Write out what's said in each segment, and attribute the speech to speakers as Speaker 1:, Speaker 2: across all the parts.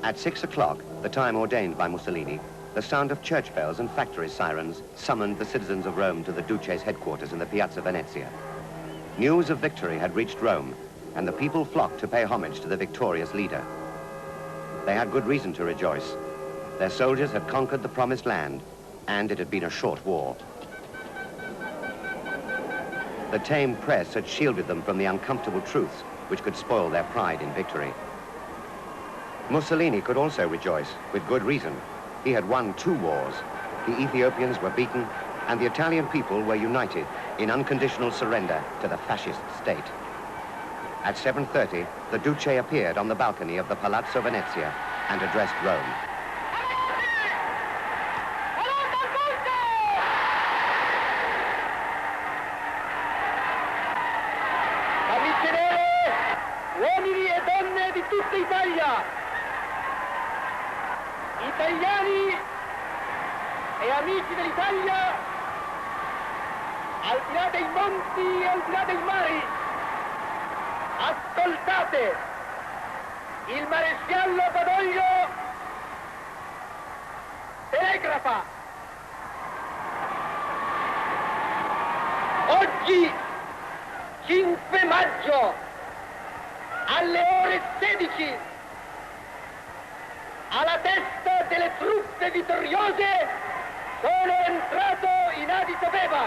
Speaker 1: At 6 o'clock, the time ordained by Mussolini, the sound of church bells and factory sirens summoned the citizens of Rome to the Duce's headquarters in the Piazza Venezia. News of victory had reached Rome, and the people flocked to pay homage to the victorious leader. They had good reason to rejoice. Their soldiers had conquered the promised land, and it had been a short war. The tame press had shielded them from the uncomfortable truths which could spoil their pride in victory. Mussolini could also rejoice, with good reason. He had won 2 wars. The Ethiopians were beaten, and the Italian people were united in unconditional surrender to the fascist state. At 7:30, the Duce appeared on the balcony of the Palazzo Venezia and addressed Rome.
Speaker 2: Uomini e donne di tutta Italia, italiani e amici dell'Italia, al di là dei monti e al di là dei mari, ascoltate, il maresciallo Badoglio telegrafa. Oggi, 5 maggio, alle ore 16, alla testa delle truppe vittoriose, sono entrato in Addis Abeba.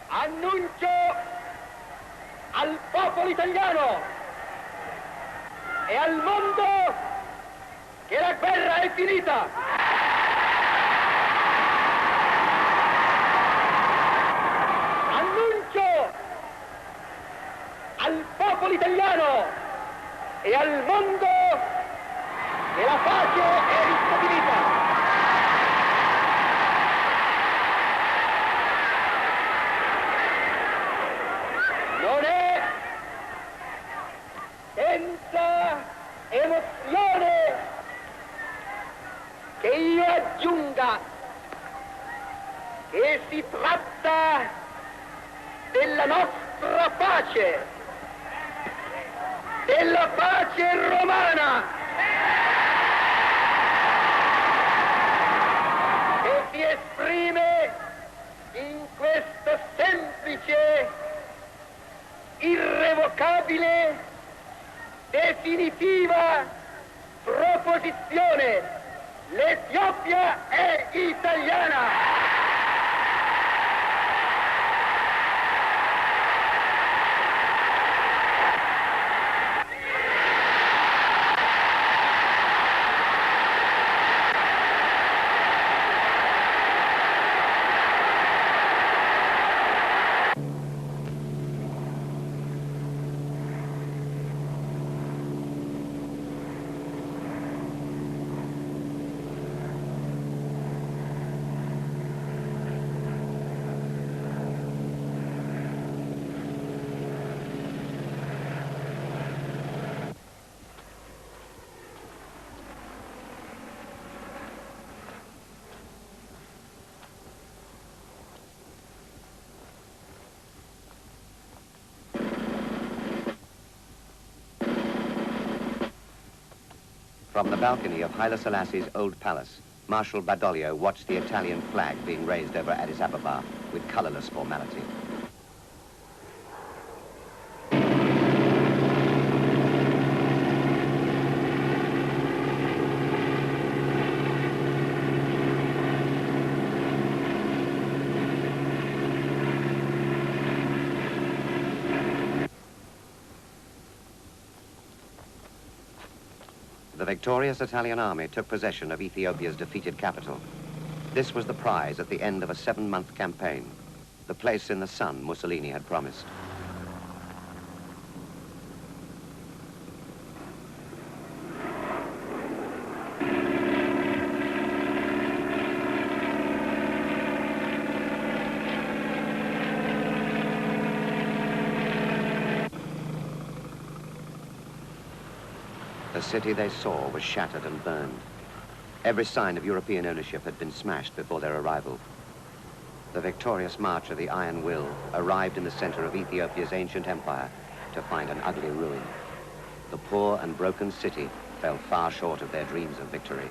Speaker 2: Annuncio al popolo italiano e al mondo che la guerra è finita. Annuncio al popolo italiano e al mondo che la pace è ristabilita. Non è senza emozione che io aggiunga che si tratta della nostra pace, della pace romana, che si esprime in questa semplice, irrevocabile, definitiva proposizione: l'Etiopia è italiana!
Speaker 1: From the balcony of Haile Selassie's old palace, Marshal Badoglio watched the Italian flag being raised over Addis Ababa with colorless formality. The victorious Italian army took possession of Ethiopia's defeated capital. This was the prize at the end of a 7-month campaign, the place in the sun Mussolini had promised. The city they saw was shattered and burned. Every sign of European ownership had been smashed before their arrival. The victorious march of the Iron Will arrived in the center of Ethiopia's ancient empire to find an ugly ruin. The poor and broken city fell far short of their dreams of victory.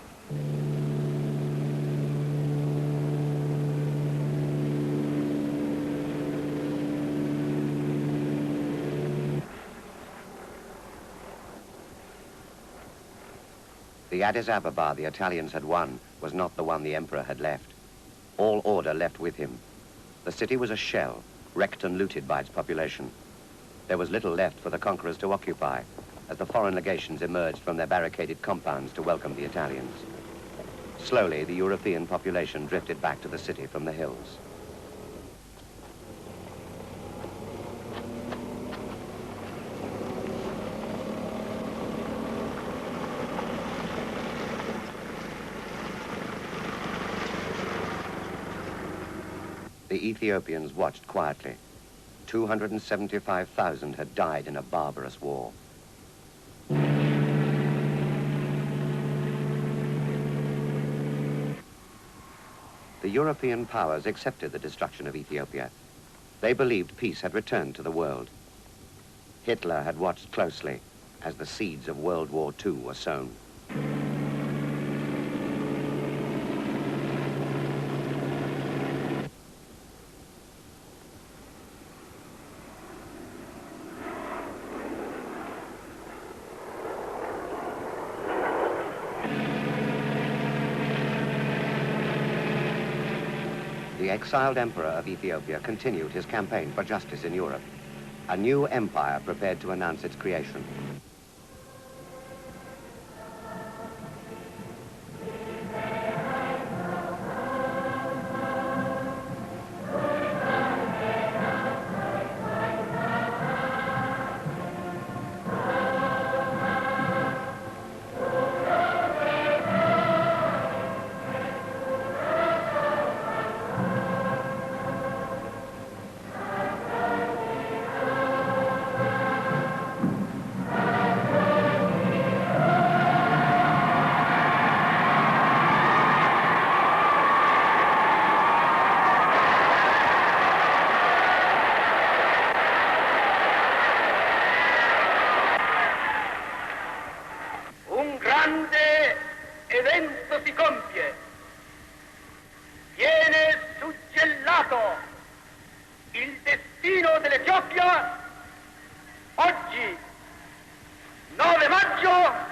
Speaker 1: The Addis Ababa the Italians had won was not the one the emperor had left. All order left with him. The city was a shell, wrecked and looted by its population. There was little left for the conquerors to occupy, as the foreign legations emerged from their barricaded compounds to welcome the Italians. Slowly, the European population drifted back to the city from the hills. The Ethiopians watched quietly. 275,000 had died in a barbarous war. The European powers accepted the destruction of Ethiopia. They believed peace had returned to the world. Hitler had watched closely as the seeds of World War II were sown. The exiled emperor of Ethiopia continued his campaign for justice in Europe. A new empire prepared to announce its creation.
Speaker 2: Evento si compie, viene suggellato il destino dell'Etiopia oggi, 9 maggio